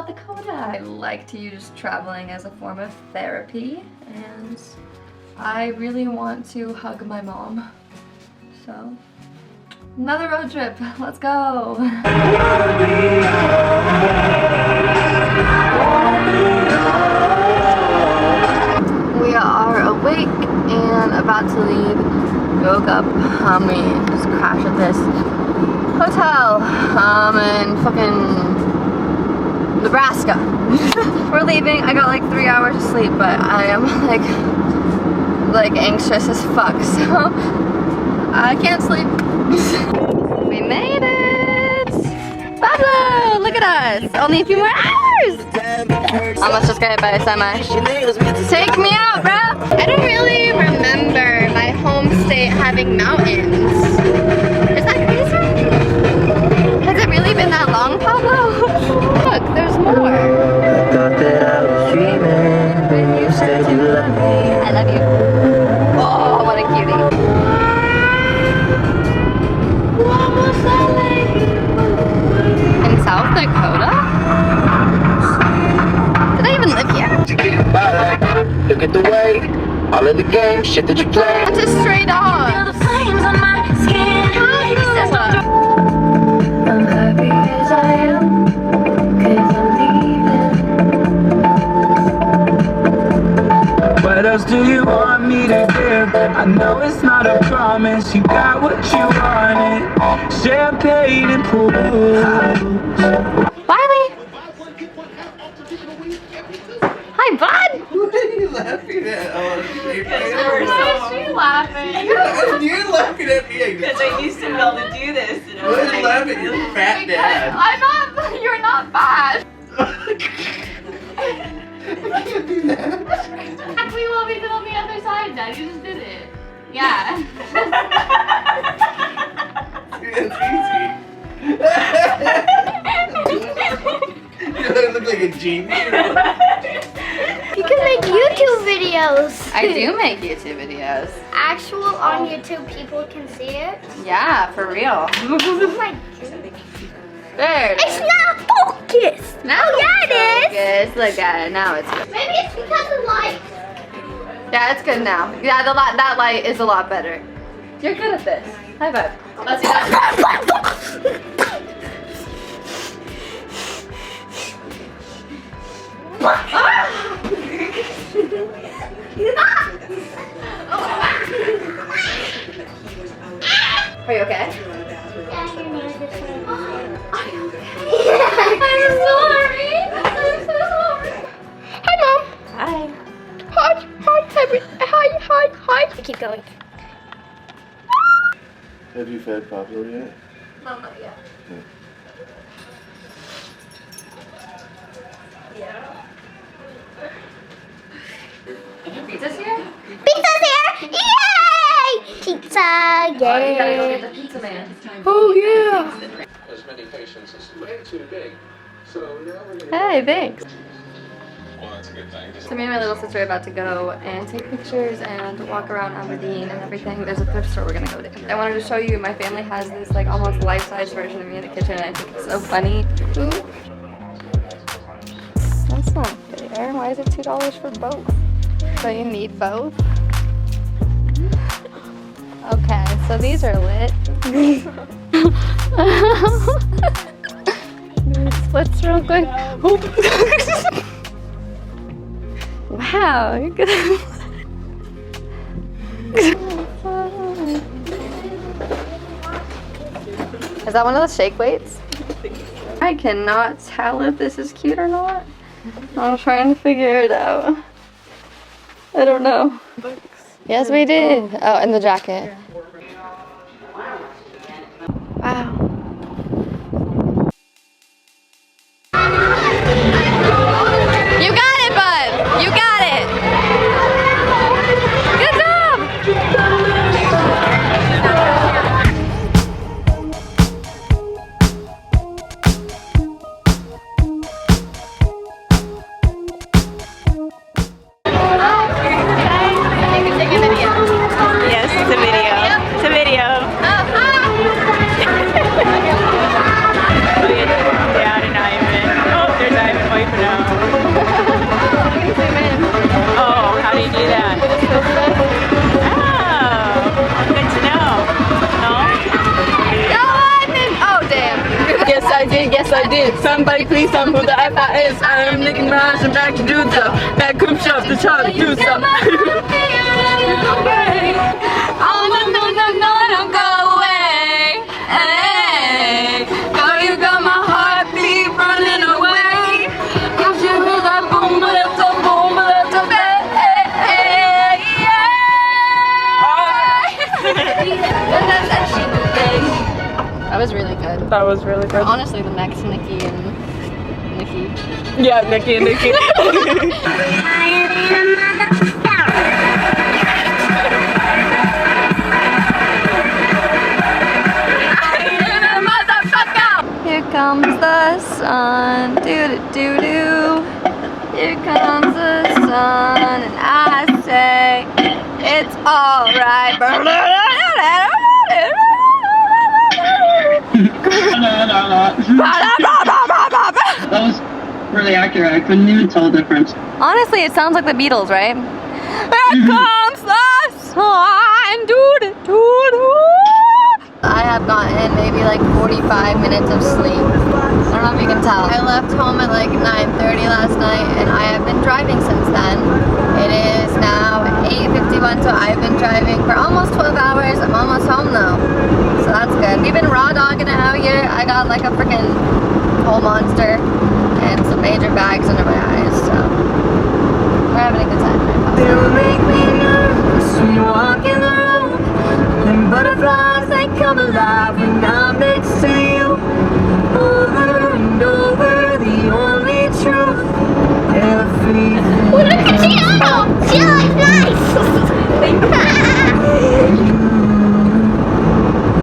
South Dakota. I like to use traveling as a form of therapy, and I really want to hug my mom. So, another road trip. Let's go. We are awake and about to leave. We woke up. We just crashed at this hotel in fucking Nebraska. We're leaving. I got like 3 hours of sleep, but I am like anxious as fuck, so I can't sleep. We made it! Pablo, look at us! Only a few more hours! Almost just got hit by a semi. Take me out, bro! I don't really remember my home state having mountains. Is that crazy? Has it really been that long, Pablo? Look, there's more. I thought that I was dreaming when you said you love me. I love you. Oh, what a cutie. In South Dakota? Did I even live here? Look at the way, all of the game, shit that you play. That's a stray dog. Feel the flames on my skin. I'm happy as I am, 'cause I'm leaving. What else do you want me to give? I know it's not a promise. You got what you wanted. Champagne and pools. Wiley! Hi, bud! What are you laughing at? Oh, Why is she laughing? you're laughing at me. Because I used to be able to do this. And I Why was are you like, laughing at your fat dad? I'm not, you're not bad. I can't do that. We will be on the other side, Dad. You just did it. Yeah. It's easy. You look like a genius. You can make YouTube videos. I do make YouTube videos. Actual on YouTube, people can see it. Yeah, for real. Oh my goodness. There it It's is. not focused. Now Oh, yeah, it is. Focus. Look at it. Now it's good. Maybe it's because of light. Yeah, it's good now. Yeah, that light is a lot better. You're good at this. High five. Let's do that. Are you okay? Yeah, you're near this one. Are you okay? I'm sorry. I'm so sorry. Hi, Mom. Hi. Hi. Keep going. Have you fed Pablo yet? No, not yet. Pizza's here? Pizza's here! Yay! Pizza, Oh, you gotta go yay! get the pizza man. Oh, yeah. As many patients is way too big. So now we're gonna Hey, thanks. Well, that's a good thing. So me and my little sister are about to go and take pictures and walk around Aberdeen and everything. There's a thrift store we're gonna go to. I wanted to show you, my family has this like almost life-size version of me in the kitchen, and I think it's so funny. Ooh. That's not fair. Why is it $2 for both? So you need both? Okay, so these are lit. Splits real quick. Wow, you're good. Is that one of the shake weights? I cannot tell if this is cute or not. I'm trying to figure it out. I don't know. Yes, we did. Oh, and the jacket. Wow. You got it, bud. You got it. Good job. Yes, it's a video. It's a video. Oh, hi. is. Somebody please tell me who the F.I. is. I am Nicki Minaj and back to do stuff. Back coop shop to try to do stuff. Oh no, no, no, no, don't go away. Hey, girl, you got my heartbeat running away. Cause you hear that boom, but it's a boom, but it's a bang. That was really good. That was really good. Honestly, the next Nikki and Nikki. Yeah, Nikki and Nikki. Here comes the sun, doo-doo-doo-doo. Here comes the sun, and I say, it's alright. That was really accurate. I couldn't even tell the difference. Honestly, it sounds like the Beatles, right? Here comes the sun, doo-doo-doo-doo. I have gotten maybe like 45 minutes of sleep. I don't know if you can tell. I left home at like 9:30 last night and I have been driving since then. It is now 8:51, so I've been driving for almost 12 hours. I'm almost home though, so that's good. We've been raw dogging it out here. I got like a freaking whole monster and some major bags under my eyes, so we're having a good time. It'll make me nervous when you walk in the room. And butterflies, they come alive when I'm